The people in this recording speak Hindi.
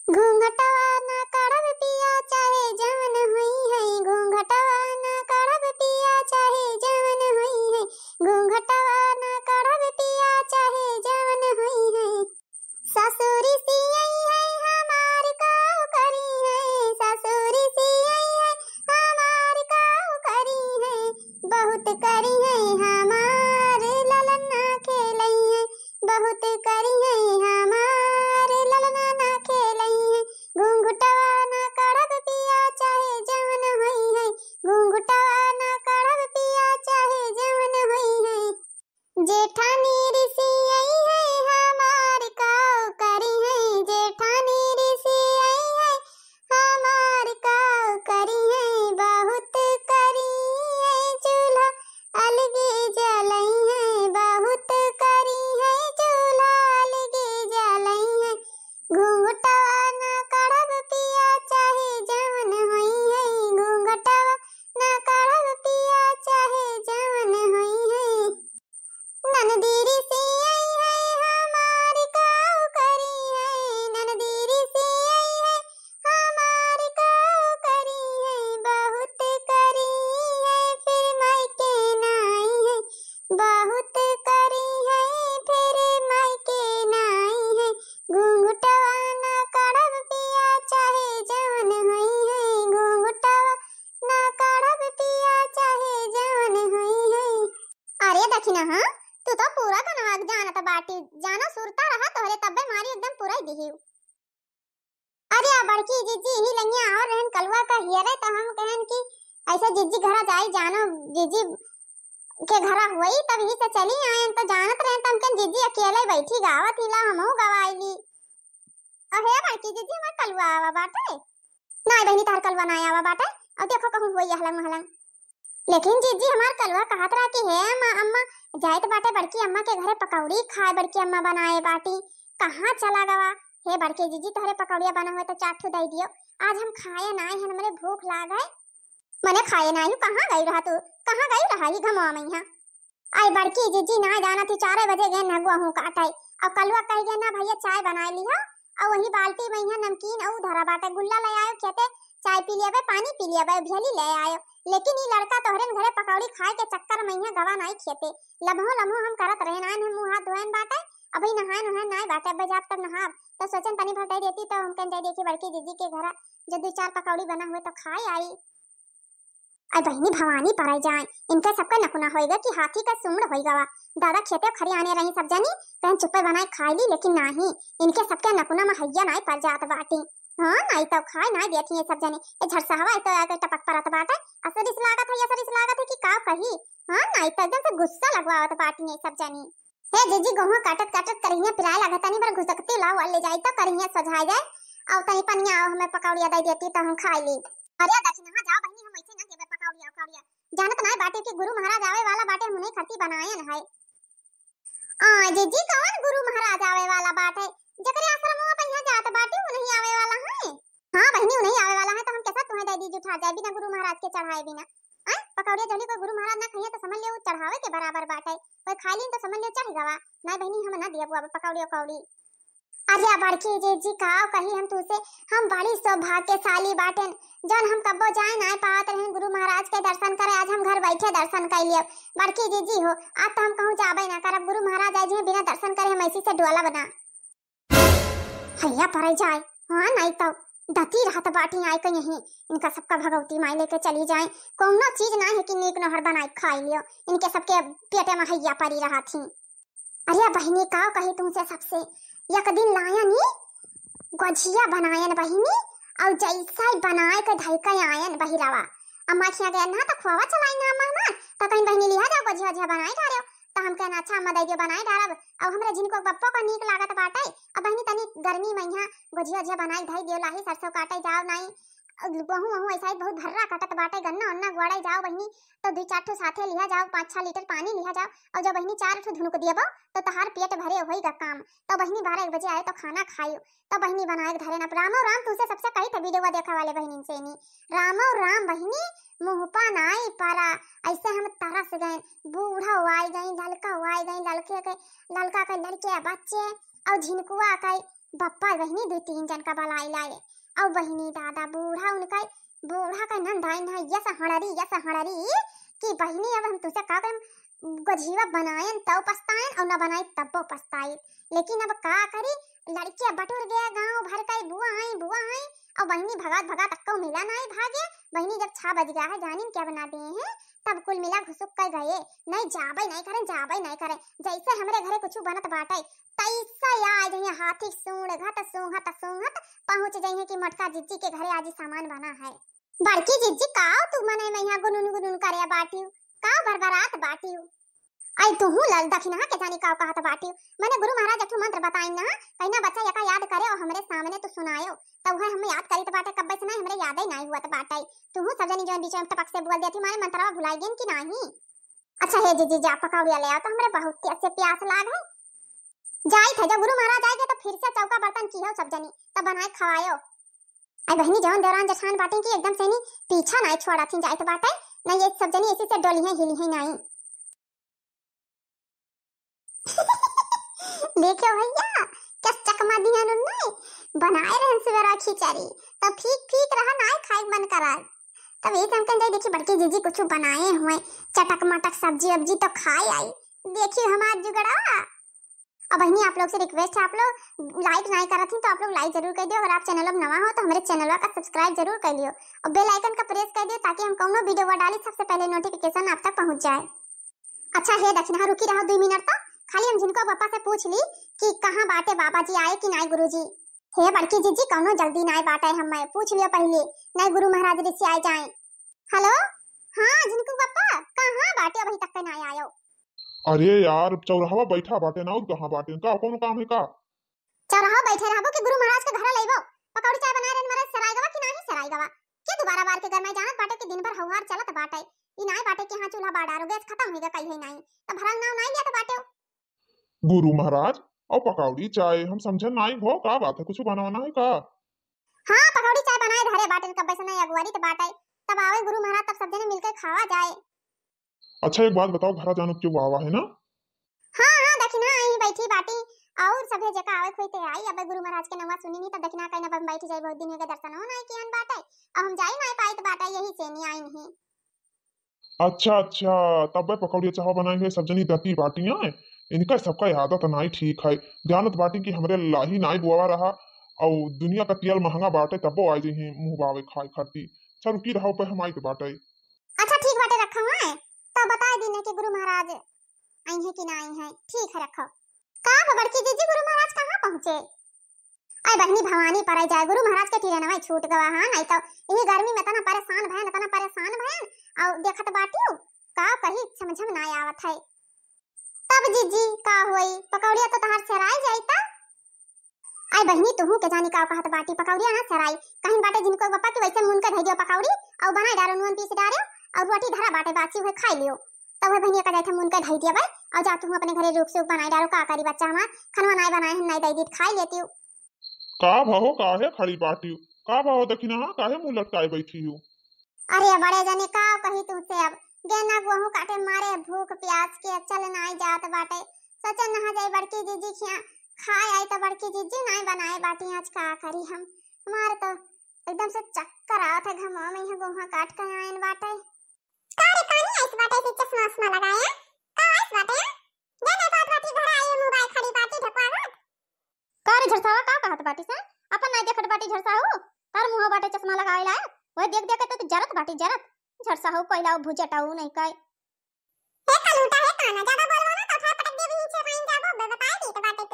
घूंघटवा ना काढ़ब पिया चाहे जवन हुई है, घूंघटवा ना काढ़ब पिया चाहे जवन हुई है, घूंघटवा ना काढ़ब पिया चाहे जवन हुई है। ससुरी सी आई है हमार काऊ करी है, ससुरी सी आई है हमार काऊ करी है, बहुत करी है हमार ललना खेलई है, बहुत करी है हमार ललना ना खेलई है। घूंघटवा ना काढ़ब पिया चाहे जवन हुई है, घूंघटवा ना काढ़ब पिया चाहे जवन हुई है। जेठानी ऋषि आई है हमार काऊ करी है, जेठानी ऋषि आई है हमार काऊ करी है, बहुत करी है चूल्हा अलगे जलई है, बहुत करी है चूल्हा अलगे जलई है। घूंघटवा ना काढ़ब पिया चाहे जवन हुई है, घूंघटवा ना काढ़ब पिया चाहे जवन हुई है। ननदी ऋषि आई है हमार काऊ करी है, ननदी ऋषि आई है हमार काऊ करी है, बहुत करी है फिर मायके ना आई है, बहुत करी है फिर मायके ना आई है। घूंघटवा ना काढ़ब पिया चाहे जवन हुई है, घूंघटवा ना काढ़ब पिया चाहे जवन हुई है। अरे दखिना हाँ तू तो पूरा कनवा जानत बाटी, जानो सुरता रहा तोहरे तब्बे मारी एकदम पूरा दिही। अरे आ बड़की जीजी ही लंगिया और रहन कलवा का हियरे तो हम कहन कि ऐसे जीजी घरा जाई, जानो जीजी के घरा हुई तब ही से चली आयन तो जानत रहन तो हमकन जीजी अकेले बैठी गावत हिला हमहु गवाईली। अहे बड़की जीजी हमर कलवा आवा बाटे, नाय बहनी तार कलवा ना आवा बाटे, अब देखो कहूं हुई हलंग महलंग। लेकिन जीजी हमार कलवा कहत रहा कि हे अम्मा जाइत बाटे बड़की अम्मा के घरे पकौड़ी खाए, बड़की अम्मा बनाए बाटी, कहाँ चला गवा। हे बड़के जीजी तोहरे पकौड़िया बना हुए तो चाट ठो दे दियो, आज हम खाए ना है, हमरे भूख लाग है। मने खाए ना हूँ, कहाँ गई रहा तू, कहाँ गई रहा ही घमवा में यहाँ। आई बड़की जीजी ना जाना थी 4 बजे गए नगुआ हूँ काटाई, और कलवा कह गए ना भैया चाय बना लिया, और वही बाल्टी में यहाँ नमकीन और धरा बाटे गुल्ला ले आयो, कहते चाय पी लिया पानी पी लिया भेली ले आयो। लेकिन ये लड़का तोहरे घरे पकौड़ी खाए के चक्कर में यहाँ गवा नहीं खेते, लम्हो लम्हो हम करत रहे ना, हम मुंह हाथ धोएन बाटे, अभी नहाए नहाए नाय बाटे, अब जाब तब नहाब तो सोचन तनी भर दे देती तो हम कन जाई देखी बड़की जीजी के घरा जो 2-4 पकौड़ी बना हुए तो खाए आई। आई बहनी भवानी पराई जाए, इनके सबका नकुना होएगा कि हाथी का सुमड़ होएगा। दादा खेते खरी आने रही सब जनी कहन चुप्पे बनाए खाई ली, लेकिन नहीं इनके सबके नकुना में हैया नाई पर जात बाटी। हाँ नहीं तो खाए नहीं देती है सब जने, ए झरसावा तो आके टपक परत बाटे, असर इस लागत है कि का कही। हाँ नहीं तो एकदम से गुस्सा लगवावत बाटी है सब जनी। हे जीजी गोहा काटत काटत करिया पिराए लागत नहीं, पर घुसकते लाओ ले जाई तो करिया सजाए जाए, और तनी पनिया आओ हमें पकौड़िया दे देती तो हम खाई ली। अरे दक्षिणा जाओ बहनी, हम ऐसे ना देबे पकौड़िया पकौड़िया, जानत नहीं बाटे कि गुरु महाराज आवे वाला बाटे, हमने खट्टी बनायन है। आ जीजी कौन गुरु महाराज आवे वाला बाटे, जकरे आश्रमवा पे यहाँ जात बाटी वो नहीं आवे वाला है। हाँ बहनी वो नहीं आवे वाला है तो हम कैसा तुम्हें दे दी जुठा जाए बिना गुरु महाराज के चढ़ाए बिना। हैं पकौड़िया जल्दी को गुरु महाराज ना खाइए तो समझ ले वो चढ़ावे के बराबर बाटे, और खा ली तो समझ ले चढ़ गवा। नहीं बहनी हम ना दिया बुआ पकौड़िया कौड़ी। अरे बड़की जीजी का कही हम तुसे, हम बड़ी सौभाग्यशाली बाटेन जन हम कब्बो जाए ना पावत रहे गुरु महाराज के दर्शन करे, आज हम घर बैठे दर्शन कर लिए। बड़की जीजी हो आज तो हम कहूँ जाबे ना करब, गुरु महाराज आए बिना दर्शन करे हम ऐसी से डोला बना हैया पर जाए। हाँ नहीं तो दती रहत बाटी आए कहीं यही इनका सबका भगवती माई लेके चली जाए, कोनो चीज ना है कि नीक नहर बनाए खाई लियो, इनके सबके पेटे में हैया परी रहा थी। अरे बहनी का कही तुमसे सबसे, एक दिन लायन ही गजिया बनायन बहिनी, और जैसा ही बनाए के धइका आयन बहिरावा, अम्मा खिया गया ना तो खोवा चलाई ना अम्मा ना तो कहीं बहनी लिया जाओ गजिया गजिया बनाए डालो, तो हम कहना अच्छा अम्मा दे बनाए डालब, अब हमरे जिनको पप्पो का नीक लागत बाटे, अब बहनी तनी गर्मी में यहाँ गजिया गजिया बनाए धई दियो, लाही सरसों काटे जाओ नहीं गहूं वहूं ऐसा ही बहुत भर्रा कटत बाटे, गन्ना उन्ना गुआड़ाई जाओ बहनी तो 2-4 ठो साथे लिया जाओ, 5-6 लीटर पानी लिया जाओ, और जब बहनी 4 ठो धुनुक दिया तो तहार पेट भरे होईगा काम। तो बहनी 12-1 बजे आए तो खाना खाइयो, तो बहनी बनाए धरे ना रामो राम तुसे सबसे कही था वीडियो देखा वाले बहनी से नी रामो राम बहनी मुहपा नाई पारा, ऐसे हम तरस गए, बूढ़ा हुआई गई, लड़का हुआई गई, लड़का के लड़के बच्चे और झिनकुआ के बप्पा बहिनी दो तीन जन का बलाई लाए और बहिनी दादा बूढ़ा उनका बूढ़ा का नंदाई ना यस हड़री कि बहिनी अब हम तुझसे का करम गझीवा बनायन तब पछतायन और न बनाई तब पछताई। लेकिन अब का करी लड़कियां बटुर गया गांव भर का बुआ आई और बहिनी भगात भगात अक्को मिला नहीं भागे। बहिनी जब 6 बज गया है जानिन क्या बना दिए हैं तब कुल मिला घुसुक कर गए नहीं जाबे नहीं करे जैसे हमरे घरे कुछ बनत बाटे तैसा आ जाइए हाथी सूंघत पहुंच जाइए कि मटका जिज्जी के घरे आज सामान बना है। बड़की जिज्जी का तू मने मैं यहाँ गुनुन करे बाटी का बरबरात बाटी आई तू लल दखिना के जानी का कहत बाटी मैंने गुरु महाराज अठू मंत्र बताई ना कहना बच्चा यका याद करे और हमरे सामने तो सुनायो तब है हम याद करी त बाटे कब से नहीं हमरे याद ही नहीं हुआ त बाटे तू सब जनी जोन बीच में टपक से बोल देती मारे मंत्रवा भुलाई गेन कि नहीं। अच्छा हे जी जा पकौड़िया ले आ तो हमरे बहुत से प्यास लाग है जाई थे जब गुरु महाराज आएंगे तो फिर से चौका बर्तन की हो सब जनी तब बनाए खवायो। आई बहनी जौन दौरान जठान बाटे की एकदम से नहीं पीछा नहीं छोड़ा थी जाए तो बाटे नहीं ये सब जनी ऐसे से डोली है हिली है नहीं। देखो भैया क्या चकमा दिया नहीं बनाए रहन सवेरा खिचड़ी तब फीक रहा ना खाए मन करा तब एक अंकल जाए देखी बड़की जीजी कुछ बनाए हुए चटक मटक सब्जी अब्जी तो खाए आई देखिए हम आज जुगड़ा। अब बहनी आप लोग से रिक्वेस्ट है आप लोग लाइक नहीं कर रहे थे तो आप लोग लाइक जरूर कर दियो। अगर आप चैनल पर नवा हो तो हमारे चैनल का सब्सक्राइब जरूर कर लियो और बेल आइकन का प्रेस कर दियो ताकि हम कौनो वीडियो डाली सबसे पहले नोटिफिकेशन आप तक पहुंच जाए। अच्छा हे दक्षिणा रुकी रहो 2 मिनट तक खाली हम जिनको पापा से पूछ ली कि कहाँ बाटे बाबा जी आए कि नहीं गुरुजी। हे बड़की जीजी कौनो जल्दी नहीं बाटे हम पूछ लियो पहले नहीं गुरु महाराज ऋषि आए जाए। हेलो हाँ जिनको पापा कहाँ बाटे अभी तक नहीं आयो। अरे यार चौराहा बैठा बाटे ना कहाँ बाटे का कौन काम है का चौराहा बैठे रहबो कि गुरु महाराज के घर लेबो पकौड़ी चाय बनाए रहन महाराज सरायगवा कि नहीं सरायगवा के दोबारा बार के घर में जानत बाटे कि दिन भर हौहार चलत बाटे ई नहीं बाटे कि हां चूल्हा बाड़ारो गैस खत्म हो गया कहीं है नहीं तो भरल नाव नहीं लिया तो बाटे गुरु महाराज और पकौड़ी चाय हम समझन नहीं हो का बात है कुछ बनाना है का। हां पकौड़ी चाय बनाए धरे बाटे कब से नहीं अगवारी तो बाटे तब आवे गुरु महाराज तब सब जने मिलकर खावा जाए। अच्छा एक बात बताओ घर जानो क्यों आवा है ना। हां दक्षिणा आई बैठी बाटी और सभे जगह आवे खोई ते आई अब गुरु महाराज के नवा सुनी नहीं तब दक्षिणा कहीं ना बैठी जाए बहुत दिन हो गए दर्शन हो नहीं कियन बाटे अब हम जाई नहीं पाई तो बाटे यही से नहीं आई नहीं। अच्छा तब पकौड़ी चाह बनाई है सब जनी दती बाटियां इनका सबका आदत नहीं ठीक है जानत बाटी कि हमरे लाही नहीं बुआ रहा और दुनिया का तेल महंगा बाटे तबो आई जी मुंह बावे खाए खाती चल की रहो पे हम आई के बाटे। अच्छा ठीक बाटे रखा हुआ है तो बता दी कि गुरु महाराज आई है कि नहीं है ठीक है रखो। का बड़की जीजी गुरु महाराज कहाँ पहुंचे। आई बहनी भवानी पर जाए गुरु महाराज के टिरनवा छूट गवा हां नहीं तो यही गर्मी में तना परेशान भयन और देखत बाटियो का कही समझ में ना आवत है। तब जीजी का होई पकौड़िया तो तहार सराय जाईता। आई बहनी तुहू के जानी का कहत बाटी पकौड़िया ना सराय कहीं बाटे जिनको पापा के वैसे मुन के धई दियो पकौड़ी और बनाए डारो नून पीस डारो और रोटी धरा बाटे बाची हुए खाई लियो तब है बहनिया का जाए मुन के धई दिया भाई और जा तू अपने घरे रूप से बनाए डारो का करी बच्चा हमार खनवा नहीं बनाए नहीं दई दी खाई लेती हूं। का भाव काहे खड़ी बाटी का भाव दक्षिणा काहे मुंह लटकाए बैठी हूं। अरे बड़े जने का कही तुमसे अब गेना गेहूं काटे मारे भूख प्यास के चल नहीं जात बाटे सोचे नहा जाए बड़की जीजी खिया खाए आई तो बड़की जीजी नहीं बनाए बाटी आज का करी हम मार तो एकदम से चक्कर आवत है घमा में यहां गोहा काट के आइन बाटे कारे पानी आइस बाटे से चश्मा लगाया का आइस बाटे गेना बात बाटी घर आई मोबाइल खड़ी बाटी ढकवावत कारे झरसावा का कहत बाटी से अपन नहीं देखत बाटी झरसाऊ तार मुंह बाटे चश्मा लगाए लाए ओए देख देख के तो जरत बाटी जरत झरसाऊ पहिला भुजटाऊ नहीं काय हे कलूटा है काना ज्यादा बोलवा ना तो पटक दे बीच में जाबो बताई दी तो बाटे